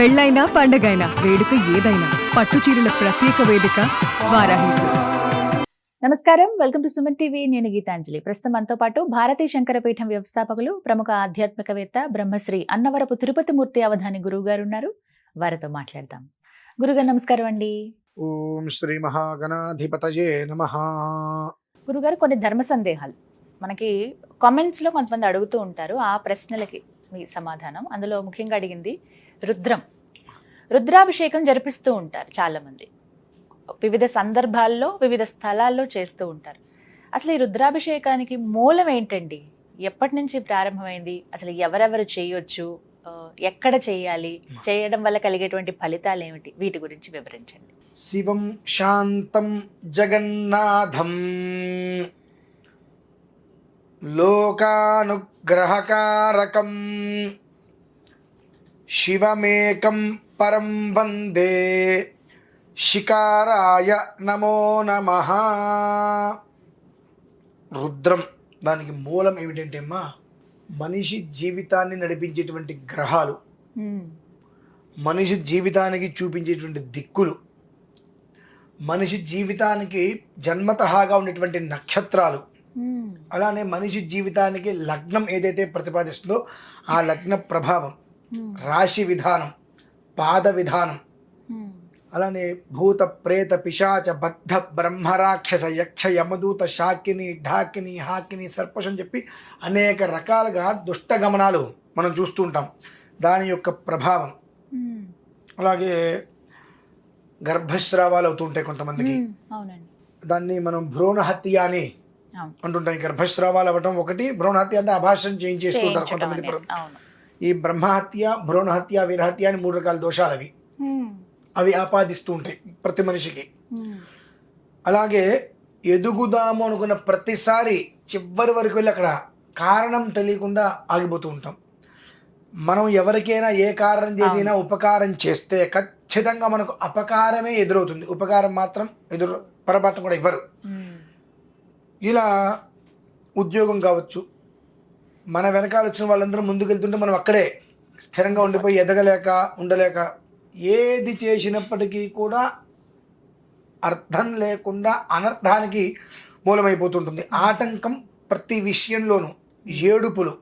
పెళ్ళైనా పండగైనా వేడుక ఏదైనా పట్టు చీరల ప్రత్యేక వేదిక వారాహి సిల్క్స్. నమస్కారం, వెల్కమ్ టు సుమన్ టీవీ. నేను గీతాంజలి. ప్రస్తుతం మనతో పాటు భారతీ శంకరపీఠం వ్యవస్థాపకులు, ప్రముఖ ఆధ్యాత్మికవేత్త బ్రహ్మశ్రీ అన్నవరపు తిరుపతి మూర్తి అవధాని గురువు గారు ఉన్నారు. వారితో మాట్లాడదాం. గురుగారు నమస్కారం అండి. ఓం శ్రీ మహాగణాధిపతయే నమః. గురుగారు, కొన్ని ధర్మ సందేహాలు మనకి కామెంట్స్ లో కొంతమంది అడుగుతూ ఉంటారు. ఆ ప్రశ్నలకి మీ సమాధానం. అందులో ముఖ్యంగా అడిగింది రుద్రాభిషేకం జరిపిస్తూ ఉంటారు చాలా మంది, వివిధ సందర్భాల్లో వివిధ స్థలాల్లో చేస్తూ ఉంటారు. అసలు ఈ రుద్రాభిషేకానికి మూలం ఏంటండి? ఎప్పటి నుంచి ప్రారంభమైంది? అసలు ఎవరెవరు చేయొచ్చు? ఎక్కడ చేయాలి? చేయడం వల్ల కలిగేటువంటి ఫలితాలు ఏమిటి? వీటి గురించి వివరించండి. శివం శాంతం జగన్నాథం లోకానుగ్రహకారకం శివమేకం పరం వందే శికారాయ నమో నమః. రుద్రం, దానికి మూలం ఏమిటంటే అమ్మా, మనిషి జీవితాన్ని నడిపించేటువంటి గ్రహాలు, మనిషి జీవితానికి చూపించేటువంటి దిక్కులు, మనిషి జీవితానికి జన్మతహాగా ఉండేటువంటి నక్షత్రాలు, అలానే మనిషి జీవితానికి లగ్నం ఏదైతే ప్రతిపాదిస్తుందో ఆ లగ్న ప్రభావం, రాశి విధానం, పాద విధానం, అలానే భూత ప్రేత పిశాచ బద్ధ బ్రహ్మరాక్షస యక్ష యమదూత శాకిని ఢాకిని హాకిని సర్పశం చెప్పి అనేక రకాలుగా దుష్ట గమనాలు మనం చూస్తూ ఉంటాం. దాని యొక్క ప్రభావం, అలాగే గర్భస్రావాలు అవుతుంటాయి కొంతమందికి. దాన్ని మనం భ్రూణహత్య అని అంటుంటాం. గర్భస్రావాలు అవ్వటం ఒకటి, భ్రూణహత్య అంటే అభాషణ చేయించేస్తూ ఉంటారు కొంతమంది. ఈ బ్రహ్మహత్య, భ్రూణహత్య, వీరహత్య అని 3 రకాల దోషాలు అవి ఆపాదిస్తూ ఉంటాయి ప్రతి మనిషికి. అలాగే ఎదుగుదాము అనుకున్న ప్రతిసారి చివరి వరకు వెళ్ళి అక్కడ కారణం తెలియకుండా ఆగిపోతూ ఉంటాం. మనం ఎవరికైనా ఏ కారణం ఏదైనా ఉపకారం చేస్తే ఖచ్చితంగా మనకు అపకారమే ఎదురవుతుంది, ఉపకారం మాత్రం పొరపాటు కూడా ఇవ్వరు. ఇలా ఉద్యోగం కావచ్చు, మన వెనకాల వచ్చిన వాళ్ళందరూ ముందుకెళ్తుంటే మనం అక్కడే స్థిరంగా ఉండిపోయి ఎదగలేక ఉండలేక ఏది చేసినప్పటికీ కూడా అర్థం లేకుండా అనర్థానికి మూలమైపోతుంటుంది. ఆటంకం ప్రతి విషయంలోనూ, ఏడుపులు,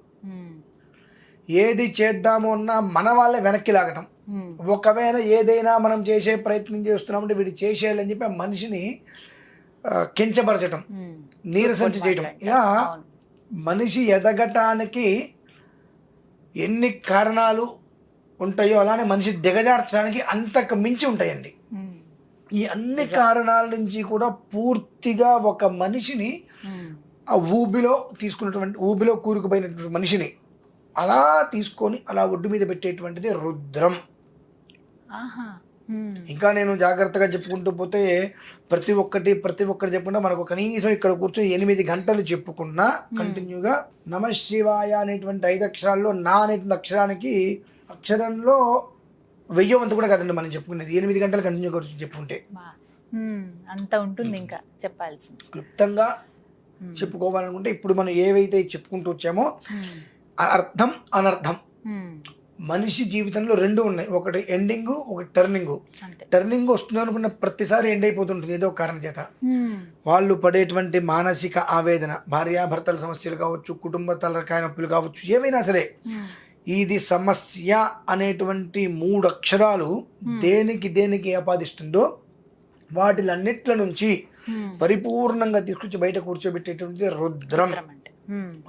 ఏది చేద్దాము అన్నా మన వాళ్ళే వెనక్కి లాగటం. ఒకవేళ ఏదైనా మనం చేసే ప్రయత్నం చేస్తున్నామంటే వీడు చేసేయాలని చెప్పి ఆ మనిషిని కించపరచటం, నీరసించి చేయటం. ఇలా మనిషి ఎదగటానికి ఎన్ని కారణాలు ఉంటాయో అలానే మనిషి దిగజార్చడానికి అంతకు మించి ఉంటాయండి. ఈ అన్ని కారణాల నుంచి కూడా పూర్తిగా ఒక మనిషిని ఆ ఊబిలో కూరుకుపోయినటువంటి మనిషిని అలా తీసుకొని అలా ఒడ్డు మీద పెట్టేటువంటిది రుద్రం. ఇంకా నేను జాగ్రత్తగా చెప్పుకుంటూ పోతే ప్రతి ఒక్కటి చెప్పుకుంటా మనకు కనీసం ఇక్కడ కూర్చొని 8 గంటలు చెప్పుకున్నా కంటిన్యూగా నమశివాయ అనేటువంటి 5 అక్షరాల్లో నా అనేటువంటి అక్షరంలో 1000 వంతు కూడా కదండి మనం చెప్పుకునేది. 8 గంటలు కంటిన్యూ కూర్చొని చెప్పుకుంటే అంత ఉంటుంది. ఇంకా చెప్పాల్సింది క్లుప్తంగా చెప్పుకోవాలనుకుంటే ఇప్పుడు మనం ఏవైతే చెప్పుకుంటూ వచ్చామో అర్థం అనర్థం మనిషి జీవితంలో 2 ఉన్నాయి. ఒకటి ఎండింగ్, ఒకటి టర్నింగ్. టర్నింగ్ వస్తుంది అనుకున్న ప్రతిసారి ఎండ్ అయిపోతుంటుంది ఏదో కారణం చేత. వాళ్ళు పడేటువంటి మానసిక ఆవేదన, భార్యాభర్తల సమస్యలు కావచ్చు, కుటుంబ తలకాయ నొప్పులు కావచ్చు, ఏవైనా సరే ఇది సమస్య అనేటువంటి 3 అక్షరాలు దేనికి ఆపాదిస్తుందో వాటిలన్నిట్ల నుంచి పరిపూర్ణంగా తీసుకొచ్చి బయట కూర్చోబెట్టేటువంటిది రుద్రం.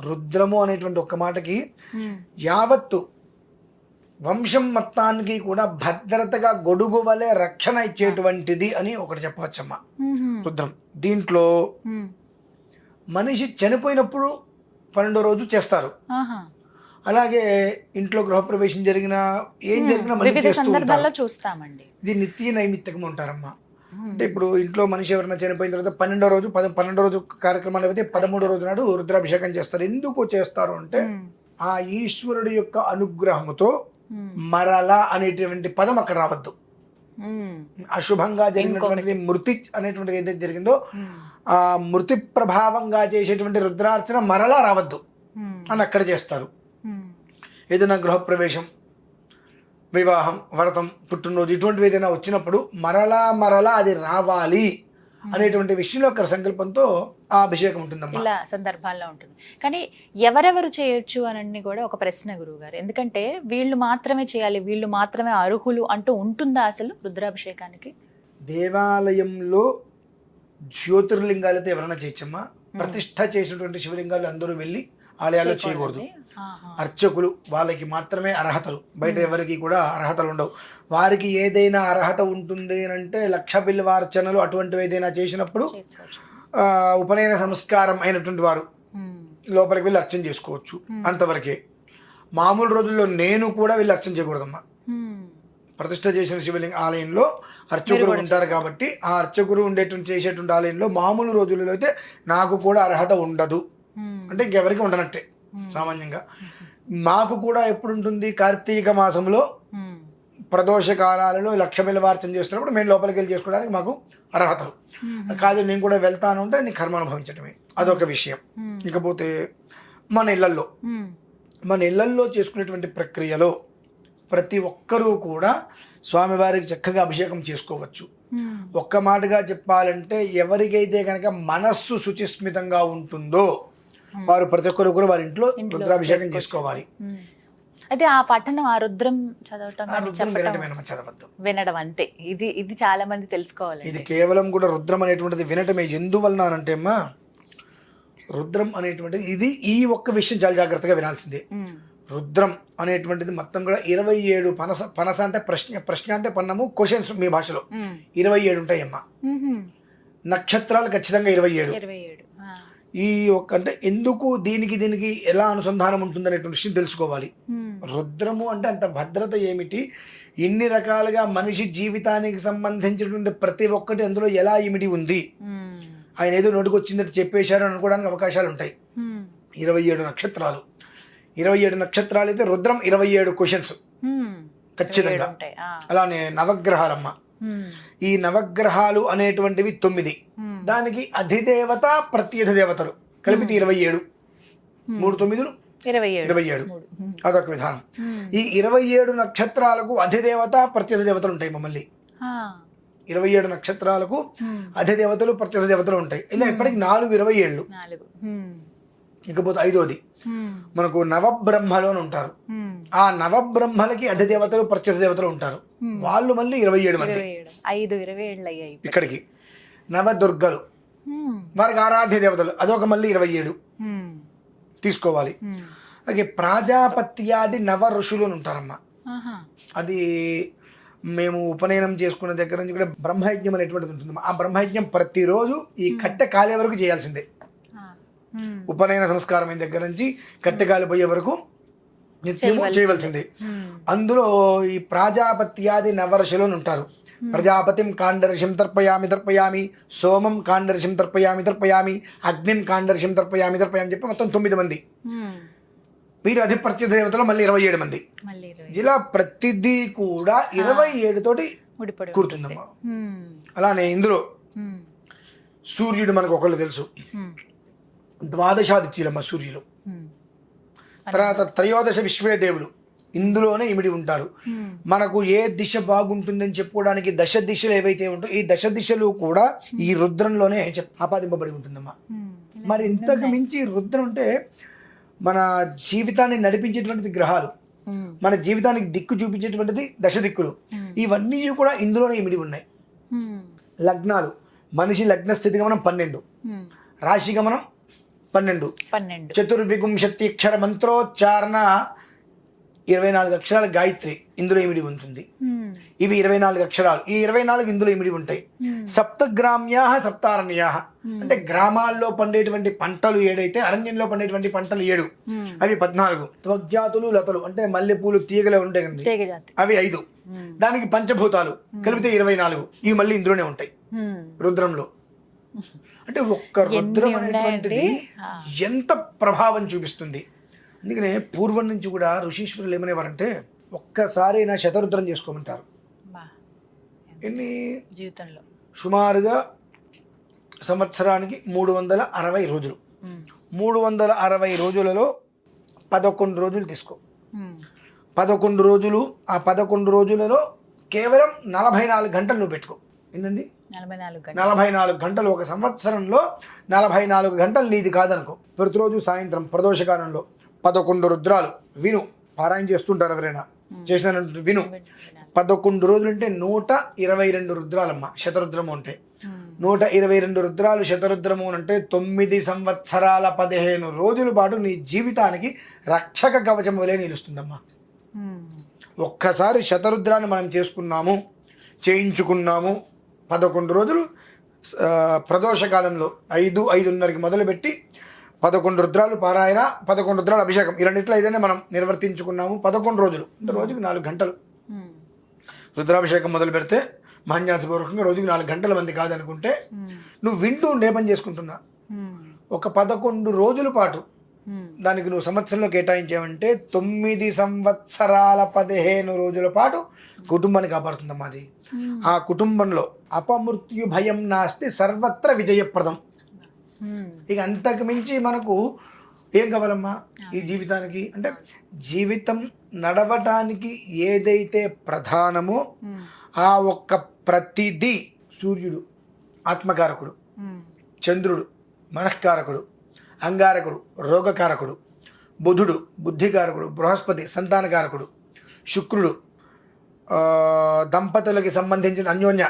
రుద్రము అనేటువంటి ఒక్క మాటకి యావత్తు వంశం మొత్తానికి కూడా భద్రతగా గొడుగు వలె రక్షణ ఇచ్చేటువంటిది అని ఒకటి చెప్పవచ్చమ్మా రుద్రం. దీంట్లో మనిషి చనిపోయినప్పుడు 12వ రోజు చేస్తారు. అలాగే ఇంట్లో గృహప్రవేశం జరిగినా ఏం జరిగినా మనిషి చేస్తూ ఉంటారు. ఇది నిత్య నైమిత్తికం ఉంటారమ్మా. అంటే ఇప్పుడు ఇంట్లో మనిషి ఎవరైనా చనిపోయిన తర్వాత 12వ రోజు 12వ రోజు కార్యక్రమాలు అయితే 13వ రోజు నాడు రుద్రాభిషేకం చేస్తారు. ఎందుకు చేస్తారు అంటే ఆ ఈశ్వరుడు యొక్క అనుగ్రహముతో మరల అనేటువంటి పదం అక్కడ రావద్దు. అశుభంగా జరిగినటువంటిది మృతి అనేటువంటిది ఏదైతే జరిగిందో ఆ మృతి ప్రభావంగా చేసేటువంటి రుద్రార్చన మరలా రావద్దు అని అక్కడ చేస్తారు. ఏదైనా గృహప్రవేశం వివాహం, వ్రతం, పుట్టినరోజు ఇటువంటివి ఏదైనా వచ్చినప్పుడు మరలా అది రావాలి అనేటువంటి విషయంలో ఒక సంకల్పంతో ఆ అభిషేకం ఉంటుందమ్మా. ఇలా సందర్భాల్లో ఉంటుంది. కానీ ఎవరెవరు చేయొచ్చు అని కూడా ఒక ప్రశ్న గురువు గారు. ఎందుకంటే వీళ్ళు మాత్రమే చేయాలి, వీళ్ళు మాత్రమే అర్హులు అంటూ ఉంటుందా అసలు రుద్రాభిషేకానికి? దేవాలయంలో జ్యోతిర్లింగాలతో ఎవరైనా చేయొచ్చమ్మా. ప్రతిష్ట చేసినటువంటి శివలింగాలు అందరూ వెళ్ళి ఆలయాల్లో చేయకూడదు. అర్చకులు వాళ్ళకి మాత్రమే అర్హతలు, బయట ఎవరికి కూడా అర్హతలు ఉండవు. వారికి ఏదైనా అర్హత ఉంటుంది అంటే 1,00,000 బిల్వార్చనలు అటువంటివి ఏదైనా చేసినప్పుడు ఉపనయన సంస్కారం అయినటువంటి వారు లోపలికి వెళ్ళి అర్చన చేసుకోవచ్చు, అంతవరకే. మామూలు రోజుల్లో నేను కూడా వెళ్ళి అర్చన చేయకూడదమ్మా. ప్రతిష్ట చేసిన శివలింగ ఆలయంలో అర్చకులు ఉంటారు కాబట్టి ఆ అర్చకులు ఉండేటువంటి చేసేటువంటి ఆలయంలో మామూలు రోజులలో అయితే నాకు కూడా అర్హత ఉండదు. అంటే ఇంకెవరికి ఉండనట్టే సామాన్యంగా. మాకు కూడా ఎప్పుడు ఉంటుంది, కార్తీక మాసంలో ప్రదోష కాలాలలో 1,00,000 బిల్వార్చన చేస్తున్నప్పుడు మేము లోపలికి వెళ్ళి చేసుకోవడానికి మాకు అర్హతలు. కాదు నేను కూడా వెళ్తాను అంటే నీ కర్మ అనుభవించటమే, అదొక విషయం. ఇకపోతే మన ఇళ్లల్లో చేసుకునేటువంటి ప్రక్రియలో ప్రతి ఒక్కరూ కూడా స్వామివారికి చక్కగా అభిషేకం చేసుకోవచ్చు. ఒక్క మాటగా చెప్పాలంటే ఎవరికైతే కనుక మనస్సు శుచిస్మితంగా ఉంటుందో వారు ప్రతి ఒక్కరు కూడా వారి ఇంట్లో రుద్రాభిషేకం చేసుకోవాలి. అయితే ఆ పఠనం, ఆ రుద్రం చదవటం, వినడం అంతే. ఇది చాలా మంది తెలుసుకోవాలి. ఇది కేవలం కూడా రుద్రం అనేటువంటిది వినటమే. ఎందువలన అంటే అమ్మా, రుద్రం అనేటువంటిది ఇది ఈ ఒక్క విషయం చాలా జాగ్రత్తగా వినాల్సిందే. రుద్రం అనేటువంటిది మొత్తం కూడా 27 పనస అంటే ప్రశ్న అంటే పన్నము, క్వశ్చన్స్ మీ భాషలో 27 ఉంటాయమ్మా. నక్షత్రాలు ఖచ్చితంగా 27. ఈ ఒక్క అంటే ఎందుకు దీనికి ఎలా అనుసంధానం ఉంటుంది అనేటువంటి విషయం తెలుసుకోవాలి. రుద్రము అంటే అంత భద్రత ఏమిటి, ఎన్ని రకాలుగా మనిషి జీవితానికి సంబంధించినటువంటి ప్రతి ఒక్కటి అందులో ఎలా ఇమిడి ఉంది, ఆయన ఏదో నోటికి వచ్చిందంటే చెప్పేశారు అనుకోవడానికి అవకాశాలు ఉంటాయి. 27 నక్షత్రాలు, 27 నక్షత్రాలు అయితే రుద్రం 27 క్వశ్చన్స్ ఖచ్చితంగా. అలానే నవగ్రహాలమ్మ, ఈ నవగ్రహాలు అనేటువంటివి 9, దానికి అధిదేవత ప్రత్యధ దేవతలు కలిపితే 27, 3 9 27, అదొక విధానం. ఈ 27 నక్షత్రాలకు అధిదేవత ప్రత్యధ దేవతలు ఉంటాయి. మమ్మల్ని 27 నక్షత్రాలకు అధిదేవతలు ప్రత్యధ దేవతలు ఉంటాయి. ఇలా ఎప్పటికి 4 27. ఇకపోతే 5వది మనకు నవబ్రహ్మలో ఉంటారు. ఆ నవబ్రహ్మలకి అధిదేవతలు ప్రత్యక్ష దేవతలు ఉంటారు. వాళ్ళు మళ్ళీ 27 మంది. 27 ఇక్కడికి నవదుర్గలు, వారికి ఆరాధ్య దేవతలు, అదొక మళ్ళీ 27 తీసుకోవాలి. అలాగే ప్రాజాపత్యాది నవ ఋషులు అని ఉంటారమ్మా. అది మేము ఉపనయనం చేసుకున్న దగ్గర నుంచి కూడా బ్రహ్మయజ్ఞం అనేటువంటిది ఉంటుంది. ఆ బ్రహ్మయజ్ఞం ప్రతిరోజు ఈ కట్టె కాలే వరకు చేయాల్సిందే. ఉపనయన సంస్కారం అయిన దగ్గర నుంచి కట్టెకాలి పోయే వరకు నిత్యము చేయవలసిందే. అందులో ఈ ప్రాజాపత్యాది నవఋషులు ఉంటారు. ప్రజాపతిం కాండర్షిం తర్పయామి, సోమం కాండర్షిం తర్పయామి, అగ్నిం కాండర్షిం తర్పయామి చెప్పి మొత్తం 9 మంది. వీరు అధిపత్య దేవతలు మళ్ళీ 27 మంది. ఇలా ప్రతిదీ కూడా 27 తోటి కూర్చుందమ్మా. అలానే ఇందులో సూర్యుడు మనకు ఒకళ్ళు తెలుసు, ద్వాదశాదిత్యులమ్మ సూర్యులు. తర్వాత త్రయోదశ విశ్వేదేవులు ఇందులోనే ఇమిడి ఉంటారు. మనకు ఏ దిశ బాగుంటుందని చెప్పుకోవడానికి దశ దిశలు ఏవైతే ఉంటాయో ఈ దశ దిశలు కూడా ఈ రుద్రంలోనే ఆపాదింపబడి ఉంటుందమ్మా. మరి ఇంతకు మించి రుద్రం అంటే మన జీవితాన్ని నడిపించేటువంటిది గ్రహాలు, మన జీవితానికి దిక్కు చూపించేటువంటిది దశ దిక్కులు. ఇవన్నీ కూడా ఇందులోనే ఇమిడి ఉన్నాయి. లగ్నాలు, మనిషి లగ్న స్థితి గమనం 12, రాశి గమనం 12, చతుర్విగుంశతి అక్షర మంత్రోచ్చారణ 24 అక్షరాల గాయత్రి ఇందులో ఇమిడి ఉంటుంది. ఇవి 24 అక్షరాలు. ఈ 24 ఇందులో ఇమిడి ఉంటాయి. సప్తగ్రామ్యా సప్తారణ్యా అంటే గ్రామాల్లో పండేటువంటి పంటలు 7 అయితే అరణ్యంలో పండేటువంటి పంటలు 7, అవి 14. త్వగ్జాతులు లతలు అంటే మల్లెపూలు తీగలు ఉంటాయి కదా, అవి 5. దానికి పంచభూతాలు కలిపితే 24. ఇవి మళ్ళీ ఇందులోనే ఉంటాయి రుద్రంలో. అంటే ఒక్క రుద్రం అనేటువంటిది ఎంత ప్రభావం చూపిస్తుంది. అందుకనే పూర్వం నుంచి కూడా ఋషీశ్వరులు ఏమనేవారంటే ఒక్కసారి నా శతరుద్రం చేసుకోమంటారు. ఎన్ని జీవితంలో సుమారుగా సంవత్సరానికి 360 రోజులు. 360 రోజులలో 11 రోజులు తీసుకో. 11 రోజులు, ఆ 11 రోజులలో కేవలం 44 గంటలు నువ్వు పెట్టుకో. ఏంటండి 44 గంటలు. 44 గంటలు, ఒక సంవత్సరంలో 44 గంటలు నీది కాదనుకో. ప్రతిరోజు సాయంత్రం ప్రదోషకాలంలో 11 రుద్రాలు విను. పారాయణ చేస్తుంటారు ఎవరైనా, చేసిన విను. 11 రోజులు అంటే 122 రుద్రాలమ్మ. శతరుద్రము అంటే 122 రుద్రాలు శతరుద్రము అంటే 9 సంవత్సరాల 15 రోజుల పాటు నీ జీవితానికి రక్షక కవచం వలె నిలుస్తుందమ్మా. ఒక్కసారి శతరుద్రాన్ని మనం చేయించుకున్నాము 11 రోజులు ప్రదోషకాలంలో 5-5:30కి మొదలుపెట్టి 11 రుద్రాలు పారాయణ, 11 రుద్రాలు అభిషేకం, ఈ రెండిట్లో ఏదైనా మనం నిర్వర్తించుకున్నాము 11 రోజులు అంటే రోజుకి 4 గంటలు రుద్రాభిషేకం మొదలు పెడితే మహాన్యాసపూర్వకంగా రోజుకి 4 గంటల మంది కాదనుకుంటే నువ్వు వింటూ ఉండే పని చేసుకుంటున్నా. ఒక 11 రోజుల పాటు దానికి నువ్వు సంవత్సరంలో కేటాయించావంటే 9 సంవత్సరాల 15 రోజుల పాటు కుటుంబాన్ని కాపాడుతుందమ్మా. అది ఆ కుటుంబంలో అపమృత్యు భయం నాస్తి సర్వత్ర విజయప్రదం. ఇక అంతకు మించి మనకు ఏం కావాలమ్మా ఈ జీవితానికి? అంటే జీవితం నడవటానికి ఏదైతే ప్రధానమో ఆ ఒక్క ప్రతిదీ సూర్యుడు ఆత్మకారకుడు, చంద్రుడు మనఃకారకుడు, అంగారకుడు రోగకారకుడు, బుధుడు బుద్ధికారకుడు, బృహస్పతి సంతానకారకుడు, శుక్రుడు దంపతులకి సంబంధించిన అన్యోన్య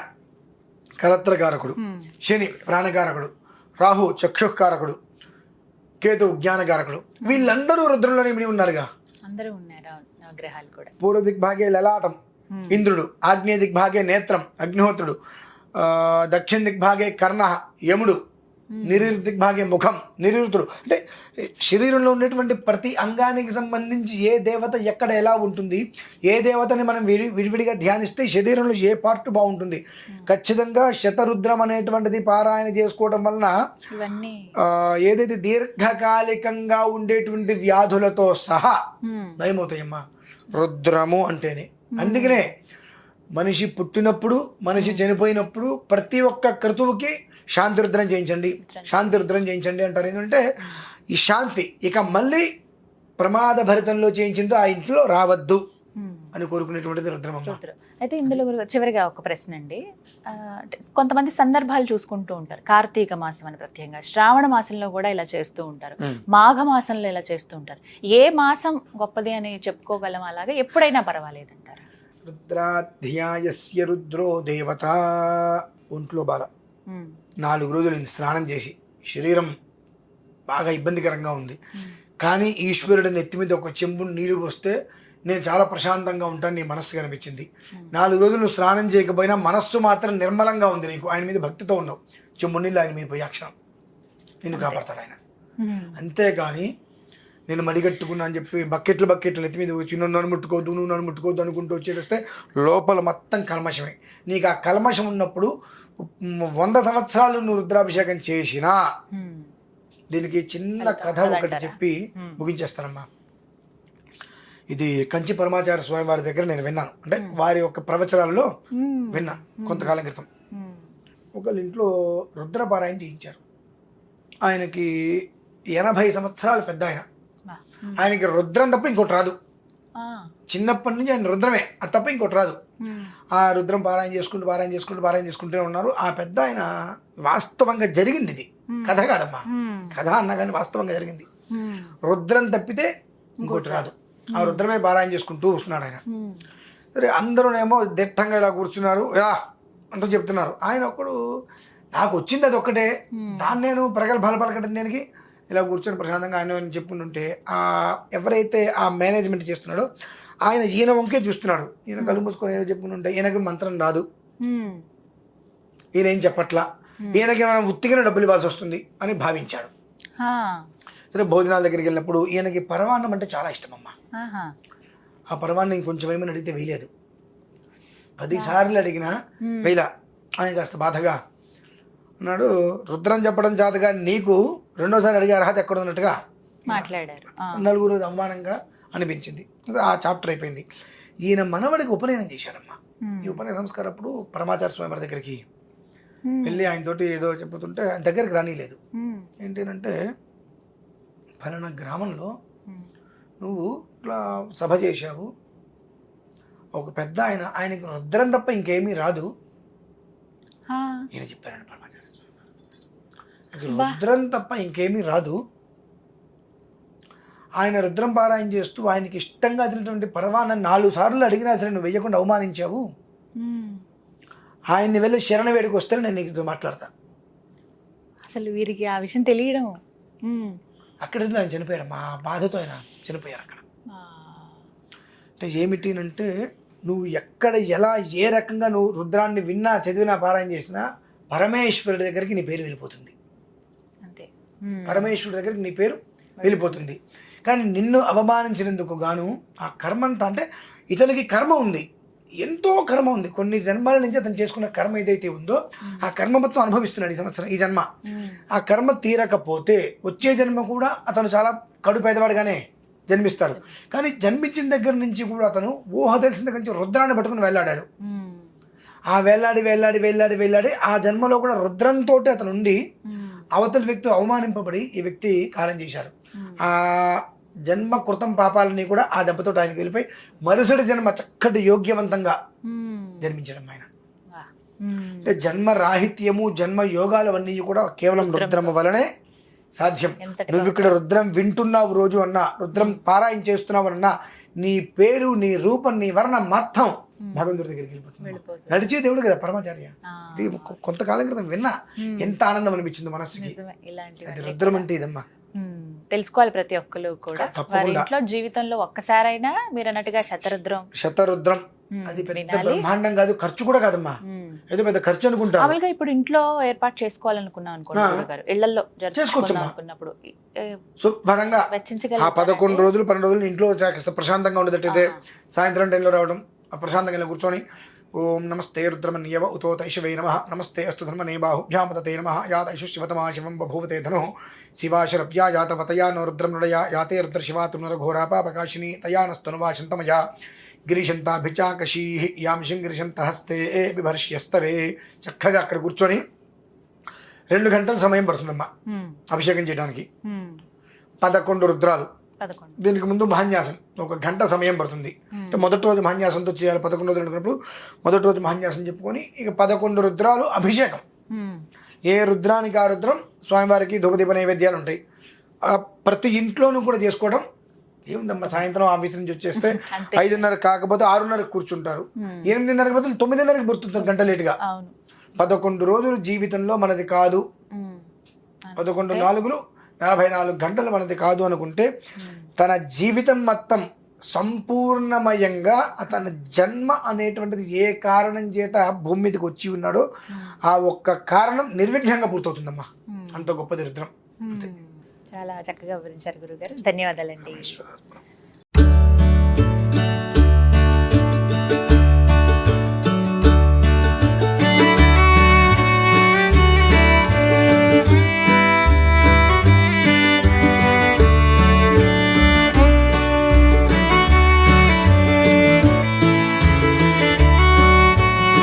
కలత్రకారకుడు, శని ప్రాణకారకుడు, రాహు చక్షుకారకుడు, కేతు జ్ఞానకారకుడు. వీళ్ళందరూ రుద్రంలో నిమిడి ఉన్నారుగా. అందరూ ఉన్నారు గ్రహాలు కూడా. పూర్వ దిగ్భాగే లలాటం ఇంద్రుడు, ఆగ్నేయ దిగ్భాగే నేత్రం అగ్నిహోత్రుడు, దక్షిణ దిగ్భాగే కర్ణ యముడు, నిరుతి దిగ్భాగే ముఖం నిరుతుడు. అంటే శరీరంలో ఉండేటువంటి ప్రతి అంగానికి సంబంధించి ఏ దేవత ఎక్కడ ఎలా ఉంటుంది, ఏ దేవతని మనం విడివిడిగా ధ్యానిస్తే శరీరంలో ఏ పార్ట్ బాగుంటుంది. ఖచ్చితంగా శతరుద్రం అనేటువంటిది పారాయణ చేసుకోవడం వలన ఏదైతే దీర్ఘకాలికంగా ఉండేటువంటి వ్యాధులతో సహా నయమవుతాయమ్మా రుద్రము అంటేనే. అందుకనే మనిషి పుట్టినప్పుడు మనిషి చనిపోయినప్పుడు ప్రతి ఒక్క క్రతువుకి శాంతి రుద్రం చేయించండి, శాంతి రుద్రం చేయించండి అంటారు. ఏంటంటే ఈ శాంతి ఇక మళ్ళీ ప్రమాద భరితంలో చేయించిందో ఆ ఇంట్లో రావద్దు అని కోరుకునేటువంటిది రుద్రమమ్మ. అయితే ఇందులో చివరిగా ఒక ప్రశ్న అండి. కొంతమంది సందర్భాలు చూసుకుంటూ ఉంటారు. కార్తీక మాసం అని ప్రత్యేకంగా, శ్రావణ మాసంలో కూడా ఇలా చేస్తూ ఉంటారు, మాఘ మాసంలో ఇలా చేస్తూ ఉంటారు. ఏ మాసం గొప్పది అని చెప్పుకోగలం? అలాగే ఎప్పుడైనా పర్వాలేదంటారు? రుద్రాధ్యాయస్య రుద్రో దేవత. ఒంట్లో బాల 4 రోజులు స్నానం చేసి శరీరం బాగా ఇబ్బందికరంగా ఉంది, కానీ ఈశ్వరుడు నెత్తి మీద ఒక చెంబు నీరు పోస్తే నేను చాలా ప్రశాంతంగా ఉంటాను, నీ మనస్సు కనిపించింది. 4 రోజులు నువ్వు స్నానం చేయకపోయినా మనస్సు మాత్రం నిర్మలంగా ఉంది, నీకు ఆయన మీద భక్తితో ఉన్నావు, చెంబు నీళ్ళు ఆయన మీద పోయి అక్షరం నిన్ను కాపాడతాడు ఆయన. అంతేకాని నేను మడిగట్టుకున్నా అని చెప్పి బకెట్లు నెత్తి మీద వచ్చి నన్ను ముట్టుకోవద్దు అనుకుంటూ వచ్చేస్తే లోపల మొత్తం కల్మషమే. నీకు ఆ కల్మషం ఉన్నప్పుడు 100 సంవత్సరాలు నువ్వు రుద్రాభిషేకం చేసినా, దీనికి చిన్న కథ ఒకటి చెప్పి ముగించేస్తానమ్మా. ఇది కంచి పరమాచార్య స్వామి వారి దగ్గర నేను విన్నాను, అంటే వారి యొక్క ప్రవచనాల్లో విన్నా కొంతకాలం క్రితం. ఒకళ్ళ ఇంట్లో రుద్రపారాయణ చేయించారు. ఆయనకి 80 సంవత్సరాలు పెద్ద ఆయన. ఆయనకి రుద్రం తప్ప ఇంకోటి రాదు. చిన్నప్పటి నుంచి ఆయన రుద్రమే, అది తప్ప ఇంకోటి రాదు. ఆ రుద్రం పారాయణ చేసుకుంటూనే ఉన్నారు. ఆ పెద్ద ఆయన వాస్తవంగా జరిగింది, ఇది కథ కాదమ్మా, కథ అన్నా కానీ వాస్తవంగా జరిగింది. రుద్రం తప్పితే ఇంకోటి రాదు. ఆ రుద్రమే పారాయణ చేసుకుంటూ వస్తున్నాడు ఆయన. సరే అందరూనేమో దిట్టంగా ఇలా కూర్చున్నారు, యా అంటూ చెప్తున్నారు. ఆయన ఒకడు నాకు వచ్చింది అది ఒక్కటే, దాన్ని నేను ప్రగల్భాలు పలకడం దేనికి, ఇలా కూర్చొని ప్రశాంతంగా ఆయన చెప్పుకుంటుంటే ఎవరైతే ఆ మేనేజ్మెంట్ చేస్తున్నాడో ఆయన ఈయన వంకే చూస్తున్నాడు. ఈయన కళ్ళు మూసుకొని ఏదో చెప్పుకుంటుంటే ఈయనకి మంత్రం రాదు, ఈయన ఏం చెప్పట్లా, ఈయనకి మనం ఉత్తిగా డబ్బులు ఇవ్వాల్సి వస్తుంది అని భావించాడు. సరే భోజనాల దగ్గరికి వెళ్ళినప్పుడు ఈయనకి పరమాన్నం అంటే చాలా ఇష్టం అమ్మ. ఆ పరమాన్నం ఇంకొంచెం ఏమైనా అడిగితే వేయలేదు. 10 సార్లు అడిగినా వేయలా. ఆయన కాస్త బాధగా అన్నాడు, రుద్రం చెప్పడం చేతగా నీకు రెండోసారి అడిగే అర్హత ఎక్కడ ఉన్నట్టుగా మాట్లాడారు. నలుగురు అవమానంగా అనిపించింది. ఆ చాప్టర్ అయిపోయింది. ఈయన మనవడికి ఉపనయనం చేశారమ్మా. ఈ ఉపనయన సంస్కారం అప్పుడు పరమాచార్య స్వామి వారి దగ్గరికి వెళ్ళి ఆయనతోటి ఏదో చెప్పుతుంటే ఆయన దగ్గరికి రానిలేదు. ఏంటంటే ఫలానా గ్రామంలో నువ్వు ఇట్లా సభ చేశావు, ఒక పెద్ద ఆయనకి రుద్రం తప్ప ఇంకేమీ రాదు. ఆ, ఈయన చెప్పారండి పరమాచార్య స్వామి గారు. రుద్రం తప్ప ఇంకేమీ రాదు. ఆయన రుద్రం పారాయణ చేస్తూ ఆయనకి ఇష్టంగా తినటువంటి పరమాన్ని 4 సార్లు అడిగినా సరే నువ్వు వేయకుండా అవమానించావు. ఉమ్. ఆయన్ని వెళ్ళి శరణ వేడికి వస్తే నేను నీకు మాట్లాడతా. అసలు వీరికి ఆ విషయం తెలియడం. ఉమ్. అక్కడ ఆయన చనిపోయాడు. మా బాధతో ఆయన చనిపోయారు అక్కడ. ఆ. అంటే ఏమిటి అంటే నువ్వు ఎక్కడ ఎలా ఏ రకంగా నువ్వు రుద్రాన్ని విన్నా చదివినా పారాయణ చేసినా పరమేశ్వరుడి దగ్గరికి నీ పేరు వెళ్ళిపోతుంది. అంతే. పరమేశ్వరుడి దగ్గరికి నీ పేరు వెళ్ళిపోతుంది. కానీ నిన్ను అవమానించినందుకు గాను ఆ కర్మంతా, అంటే ఇతనికి కర్మ ఉంది, ఎంతో కర్మ ఉంది. కొన్ని జన్మల నుంచి అతను చేసుకున్న కర్మ ఏదైతే ఉందో ఆ కర్మ మొత్తం అనుభవిస్తున్నాడు ఈ సంవత్సరం, ఈ జన్మ. ఆ కర్మ తీరకపోతే వచ్చే జన్మ కూడా అతను చాలా కడు పేదవాడిగానే జన్మిస్తాడు. కానీ జన్మించిన దగ్గర నుంచి కూడా అతను ఊహ తెలిసిన దగ్గర నుంచి రుద్రాన్ని పట్టుకుని వెళ్ళాడాడు. ఆ వేలాడి వేలాడి వేలాడి వేలాడి ఆ జన్మలో కూడా రుద్రంతో అతను ఉండి అవతల వ్యక్తి అవమానింపబడి ఈ వ్యక్తి కాలం చేశారు. ఆ జన్మ కృతం పాపాలని కూడా ఆ దెబ్బతో ఆయనకి వెళ్ళిపోయి మరుసటి జన్మ చక్కటి యోగ్యవంతంగా జన్మించడం ఆయన. అంటే జన్మ రాహిత్యము జన్మ యోగాలు అవన్నీ కూడా కేవలం రుద్రము వలనే సాధ్యం. నువ్వు ఇక్కడ రుద్రం వింటున్నావు రోజు అన్నా, రుద్రం పారాయణ చేస్తున్నావు అన్నా, నీ పేరు నీ రూపం నీ వర్ణం మొత్తం భగవంతుడి దగ్గరికి వెళ్ళిపోతుంది. నడిచే దేవుడు కదా పరమాచార్య. ఇది కొంతకాలం క్రితం విన్నా, ఎంత ఆనందం అనిపించింది మనస్సుకి. అది రుద్రం అంటే ఇదమ్మా. తెలుసుకోవాలి ప్రతి ఒక్కరు కూడా. వారి ఇంట్లో జీవితంలో ఒక్కసారైనా మీరు అన్నట్టుగా శతరుద్రం అది పెద్ద బ్రహ్మాండం కాదు, ఖర్చు కూడా కాదమ్మా, ఏదో పెద్ద ఖర్చు అనుకుంటా. మామూలుగా ఇప్పుడు ఇంట్లో ఏర్పాటు చేసుకోవాలనుకున్నాం అనుకోండి, ఇళ్లలో చేసుకున్నప్పుడు శుభ్రంగా ఆ 11 రోజులు 12 రోజులు ఇంట్లో ప్రశాంతంగా ఉండేటట్టయితే సాయంత్రం టైంలో రావడం, ప్రశాంతంగా కూర్చొని ఓం నమస్తే రుద్రమన్యవ ఉతో తైషవే నమః నమస్తే అస్తు ధర్మనే బాహుభ్యామతే నమః యాతైషు శివతమా శివం బభూవతే ధను శివాశరవ్యా యాతవతయా నో రుద్రం నృడయా యాతే రుద్ర శివాతునరఘోరాపాపకాశిని తయానస్తనువాశంతమయా గిరిశంతాభిచాకషీ యామిషం గిరిశంతహస్తే బిభర్ష్యస్తవే. చక్కగా అక్కడ కూర్చొని 2 గంటల సమయం పడుతుందమ్మా అభిషేకం చేయడానికి. 11 రుద్రాలు. దీనికి ముందు మహాన్యాసం 1 గంట సమయం పడుతుంది. అంటే మొదటి రోజు మహాన్యాసంతో చేయాలి. 11 రోజులు అనుకున్నప్పుడు మొదటి రోజు మహాన్యాసం చెప్పుకొని ఇక 11 రుద్రాలు అభిషేకం. ఏ రుద్రానికి ఆ రుద్రం స్వామివారికి ధూపదీప నైవేద్యాలు ఉంటాయి. ప్రతి ఇంట్లోనూ కూడా చేసుకోవడం ఏముందమ్మా. సాయంత్రం ఆఫీస్ నుంచి వచ్చేస్తే 5:30 కాకపోతే 6:30 కూర్చుంటారు. 8:30 బదులు 9:30 గుర్తుంటారు, గంట లేటుగా. 11 రోజులు జీవితంలో మనది కాదు, 11 నాలుగులు 44 గంటలు మనది కాదు అనుకుంటే తన జీవితం మొత్తం సంపూర్ణమయంగా తన జన్మ అనేటువంటిది ఏ కారణం చేత భూమి మీదకి వచ్చి ఉన్నాడో ఆ ఒక్క కారణం నిర్విఘ్నంగా పూర్తవుతుందమ్మా. అంత గొప్పది రుద్రం. చాలా చక్కగా వివరించారు గురుగారు. ధన్యవాదాలండి.